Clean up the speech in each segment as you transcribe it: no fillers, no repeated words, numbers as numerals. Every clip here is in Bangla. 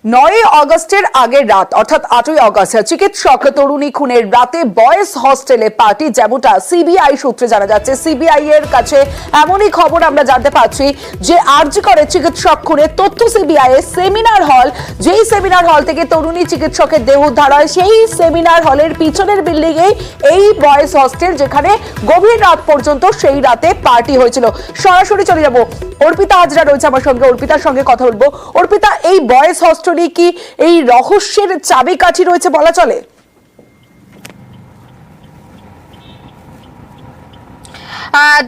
9 আগস্টের আগের রাত অর্থাৎ 8ই আগস্ট চিকিৎসক তরুণী খুনের রাতে বয়েজ হস্টেলে পার্টি, যেমনটা সিবিআই সূত্রে জানা যাচ্ছে। সিবিআই এর কাছে এমনই খবর আমরা জানতে পারছি যে আরজি করে চিকিৎসক খুনের তথ্য সিবিআই এর সেমিনার হল, যেই সেমিনার হল থেকে তরুণী চিকিৎসকের দেহ উদ্ধার হয়, সেই সেমিনার হলের পিছনের বিল্ডিং এ এই বয়েজ হস্টেল, যেখানে গভীর রাত পর্যন্ত সেই রাতে পার্টি হয়েছিল। সরাসরি চলে যাব, অর্পিতা হাজরা রয়েছে আমার সঙ্গে, অর্পিতার সঙ্গে কথা বলবো। অর্পিতা, এই বয়েজ হস্টেল কি এই রহস্যের চাবিকাঠি রয়েছে বলা চলে?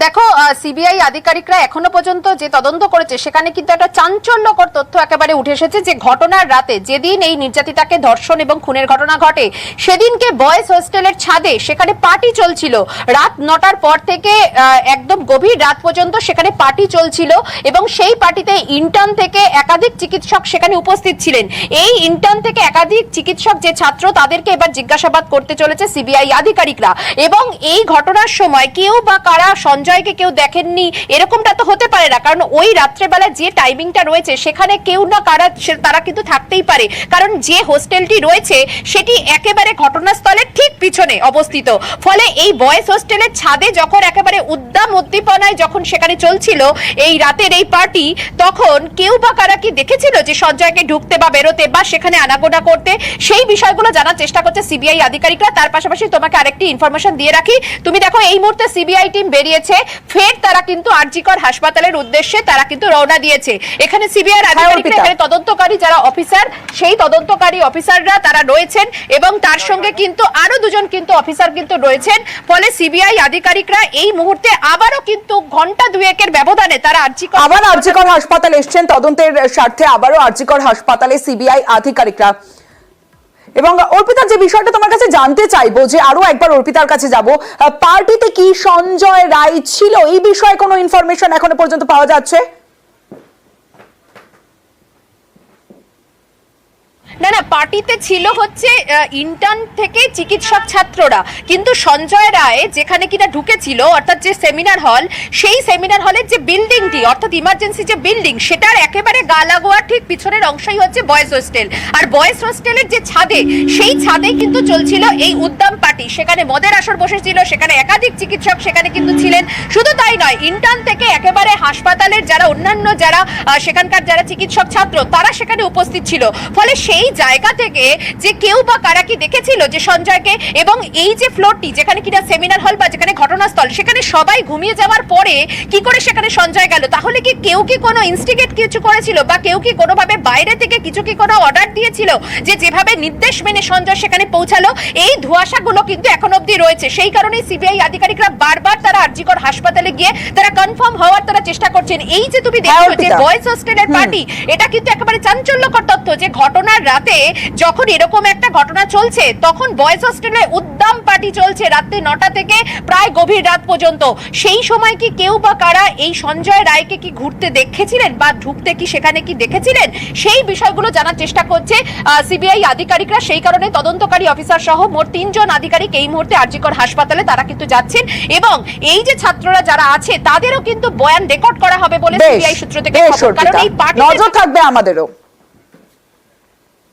দেখো, সিবিআই আধিকারিকরা এখনো পর্যন্ত যে তদন্ত করেছে সেখানে কিন্তু একটা চাঞ্চল্যকর তথ্য একেবারে উঠে এসেছে যে ঘটনার রাতে, যেদিন এই নির্যাতিতাকে ধর্ষণ এবং খুনের ঘটনা ঘটে, সেদিনকে বয়েজ হোস্টেলের ছাদে সেখানে পার্টি চলছিল। রাত 9টার পর থেকে একদম গভীর রাত পর্যন্ত সেখানে পার্টি চলছিল এবং সেই পার্টিতে ইন্টার্ন থেকে একাধিক চিকিৎসক সেখানে উপস্থিত ছিলেন। এই ইন্টার্ন থেকে একাধিক চিকিৎসক যে ছাত্র, তাদেরকে এবার জিজ্ঞাসাবাদ করতে চলেছে সিবিআই আধিকারিকরা। এবং এই ঘটনার সময় কেউ বা কারা সঞ্জয়কে কেউ দেখেননি এরকমটা তো হতে পারে না, কারণ ওই রাত্রেবেলা যে টাইমিংটা রয়েছে সেখানে কেউ না কারা তারা কিন্তু থাকতেই পারে, কারণ যে হোস্টেলটি রয়েছে সেটি একেবারে ঘটনাস্থলের ঠিক পিছনে অবস্থিত। ফলে এই বয়েজ হোস্টেলের ছাদে যখন একেবারে উদ্দাম উদ্দীপনায় যখন সেখানে চলছিল এই রাতের এই পার্টি, তখন কেউ বা কারা কি দেখেছিল যে সঞ্জয়কে ঢুকতে বা বেরোতে বা সেখানে আনাগোনা করতে, সেই বিষয়গুলো জানার চেষ্টা করছে সিবিআই আধিকারিকরা। তার পাশাপাশি তোমাকে আরেকটি ইনফরমেশন দিয়ে রাখি, তুমি দেখো এই মুহূর্তে সিবিআই টিম বেরিয়েছে, ফের তারা কিন্তু আরজিকর হাসপাতালের উদ্দেশ্যে তারা কিন্তু রওনা দিয়েছে। এখানে সিবিআই আধিকারিকরা, এখানে তদন্তকারী যারা অফিসার, সেই তদন্তকারী অফিসাররা তারা রয়েছেন এবং তার সঙ্গে কিন্তু আরো দুজন কিন্তু অফিসার কিন্তু রয়েছেন। ফলে সিবিআই আধিকারিকরা এই মুহূর্তে আবারও কিন্তু ঘন্টা দুয়েকের ব্যবধানে তারা আরজিকর হাসপাতালে এসেছেন তদন্তের স্বার্থে। আবারও আরজিকর হাসপাতালে সিবিআই আধিকারিকরা। এবং অর্পিতা, যে বিষয়টা তোমার কাছে জানতে চাইবো, যে আরো একবার অর্পিতার কাছে যাব, পার্টিতে কি সঞ্জয় রায় ছিল, এই বিষয়ে কোনো ইনফরমেশন এখনো পর্যন্ত পাওয়া যাচ্ছে? না না, পার্টিতে ছিল হচ্ছে ইন্টার্ন থেকে চিকিৎসক ছাত্ররা, কিন্তু সঞ্জয় রায় যেখানে কিনা ঢুকেছিল অর্থাৎ যে সেমিনার হল, সেই সেমিনার হলের যে বিল্ডিংটি অর্থাৎ ইমার্জেন্সি যে বিল্ডিং, সেটার একেবারে গা লাগোয়া ঠিক পিছনের অংশই হচ্ছে বয়েজ হোস্টেল। আর বয়েজ হোস্টেলের যে ছাদে, সেই ছাদেই কিন্তু চলছিল এই উদ্দাম পার্টি। সেখানে মদের আসর বসেছিল, সেখানে একাধিক চিকিৎসক সেখানে কিন্তু ছিলেন। শুধু তাই নয়, ইন্টার্ন থেকে একেবারে হাসপাতালের যারা অন্যান্য যারা সেখানকার যারা চিকিৎসক ছাত্র, তারা সেখানে উপস্থিত ছিল। ফলে সেই জায়গা থেকে যে কেউ বা কারা কি দেখেছিল যে সঞ্জয়কে, এবং এই যে ফ্লোরটি যেখানে কিনা সেমিনার হল বা যেখানে ঘটনাস্থল, সেখানে সবাই ঘুমিয়ে যাওয়ার পরে কি করে সেখানে সঞ্জয় গেল? তাহলে কি কেউ কি কোনো ইনস্টিগেট কিছু করেছিল বা কেউ কি কোনোভাবে বাইরে থেকে কিছু কি কোনো অর্ডার দিয়েছিল যে যেভাবে নির্দেশ মেনে সঞ্জয় সেখানে পৌঁছালো? এই ধোঁয়াশাগুলো কিন্তু এখন অবধি রয়েছে। সেই কারণেই সিবিআই আধিকারিকরা বারবার তারা আরজিকর হাসপাতালে গিয়ে তারা কনফার্ম হওয়ার তারা চেষ্টা করছেন। এই যে তুমি দেখছো যে বয়েজ হোস্টেলের পার্টি, এটা কিন্তু একেবারে চাঞ্চল্যকর তথ্য যে ঘটনার রাতে যখন এরকম একটা ঘটনা চলছে, তখন বয়েজ হোস্টেলে উদ্দাম পার্টি চলছে রাতে 9টা থেকে প্রায় গভীর রাত পর্যন্ত। সেই সময় কি কেউ বা কারা এই সঞ্জয় রায়কে কি ঘুরতে দেখেছিলেন বা ঢুকতে কি সেখানে কি দেখেছিলেন, সেই বিষয়গুলো জানার চেষ্টা করছে সিবিআই আধিকারিকরা। সেই কারণে তদন্তকারী অফিসার সহ মোট 3 জন আধিকারিক এই মুহূর্তে আরজিকর হাসপাতালে তারা কিন্তু যাচ্ছেন এবং এই যে ছাত্ররা যারা আছে তাদেরও কিন্তু বয়ান রেকর্ড করা হবে বলে সিবিআই সূত্র থেকে খবর। কারণ এই পার্টি নজর থাকবে আমাদেরও।